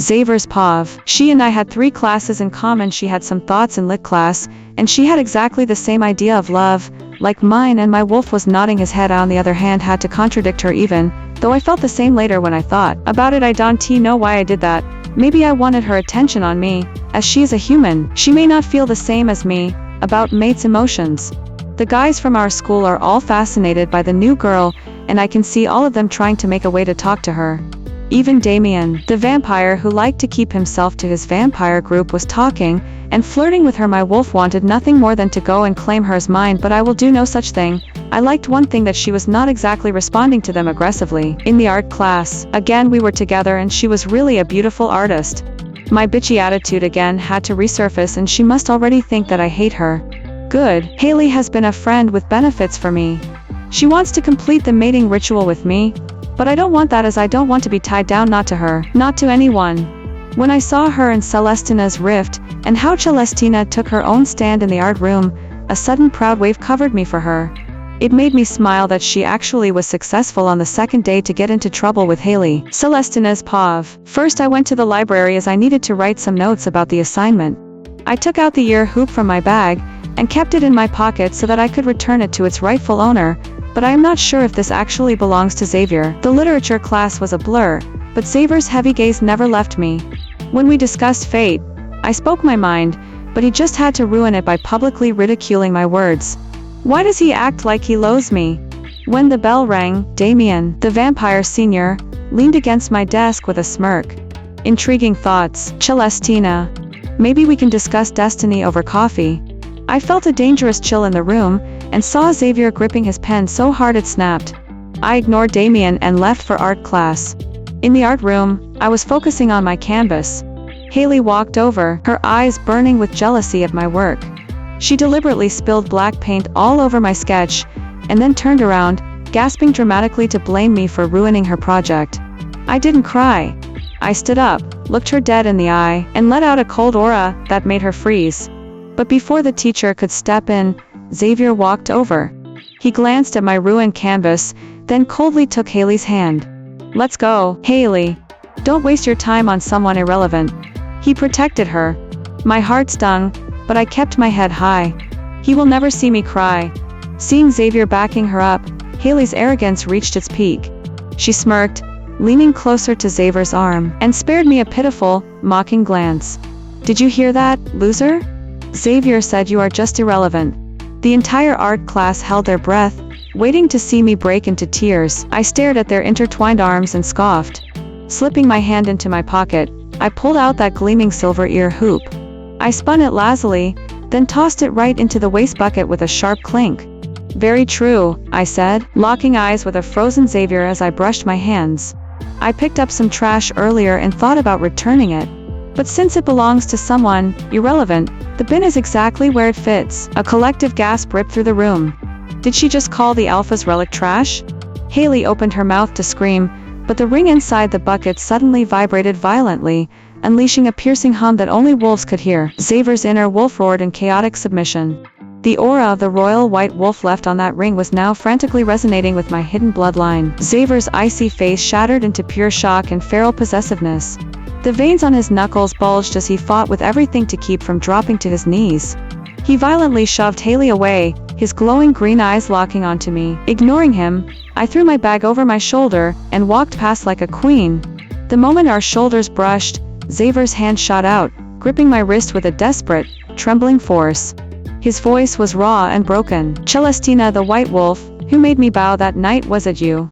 Xavier's Pav. She and I had 3 classes in common. She had some thoughts in lit class, and she had exactly the same idea of love, like mine, and my wolf was nodding his head. I, on the other hand, had to contradict her, even though I felt the same later when I thought about it. I don't know why I did that. Maybe I wanted her attention on me, as she is a human. She may not feel the same as me about mates' emotions. The guys from our school are all fascinated by the new girl, and I can see all of them trying to make a way to talk to her. Even Damien, the vampire who liked to keep himself to his vampire group, was talking and flirting with her. My wolf wanted nothing more than to go and claim her as mine, but I will do no such thing. I liked one thing, that she was not exactly responding to them aggressively. In the art class, again we were together, and she was really a beautiful artist. My bitchy attitude again had to resurface, and she must already think that I hate her. Good. Haley has been a friend with benefits for me. She wants to complete the mating ritual with me, but I don't want that, as I don't want to be tied down, not to her, not to anyone. When I saw her in Celestina's rift, and how Celestina took her own stand in the art room, a sudden proud wave covered me for her. It made me smile that she actually was successful on the second day to get into trouble with Haley. Celestina's Pav. First I went to the library, as I needed to write some notes about the assignment. I took out the ear hoop from my bag and kept it in my pocket so that I could return it to its rightful owner, but I am not sure if this actually belongs to Xavier. The literature class was a blur, but Xavier's heavy gaze never left me. When we discussed fate, I spoke my mind, but he just had to ruin it by publicly ridiculing my words. Why does he act like he loathes me? When the bell rang, Damien, the vampire senior, leaned against my desk with a smirk. Intriguing thoughts. Celestina. Maybe we can discuss destiny over coffee. I felt a dangerous chill in the room, and saw Xavier gripping his pen so hard it snapped. I ignored Damien and left for art class. In the art room, I was focusing on my canvas. Haley walked over, her eyes burning with jealousy at my work. She deliberately spilled black paint all over my sketch, and then turned around, gasping dramatically to blame me for ruining her project. I didn't cry. I stood up, looked her dead in the eye, and let out a cold aura that made her freeze. But before the teacher could step in, Xavier walked over. He glanced at my ruined canvas, then coldly took Haley's hand. Let's go, Haley. Don't waste your time on someone irrelevant. He protected her. My heart stung, but I kept my head high. He will never see me cry. Seeing Xavier backing her up, Haley's arrogance reached its peak. She smirked, leaning closer to Xavier's arm, and spared me a pitiful, mocking glance. Did you hear that, loser? Xavier said you are just irrelevant. The entire art class held their breath, waiting to see me break into tears. I stared at their intertwined arms and scoffed. Slipping my hand into my pocket, I pulled out that gleaming silver ear hoop. I spun it lazily, then tossed it right into the waste bucket with a sharp clink. Very true, I said, locking eyes with a frozen Xavier as I brushed my hands. I picked up some trash earlier and thought about returning it. But since it belongs to someone irrelevant, the bin is exactly where it fits. A collective gasp ripped through the room. Did she just call the Alpha's relic trash? Haley opened her mouth to scream, but the ring inside the bucket suddenly vibrated violently, unleashing a piercing hum that only wolves could hear. Xavier's inner wolf roared in chaotic submission. The aura of the royal white wolf left on that ring was now frantically resonating with my hidden bloodline. Xavier's icy face shattered into pure shock and feral possessiveness. The veins on his knuckles bulged as he fought with everything to keep from dropping to his knees. He violently shoved Haley away, his glowing green eyes locking onto me. Ignoring him, I threw my bag over my shoulder and walked past like a queen. The moment our shoulders brushed, Xavier's hand shot out, gripping my wrist with a desperate, trembling force. His voice was raw and broken. Celestina, the white wolf, who made me bow that night, was it you?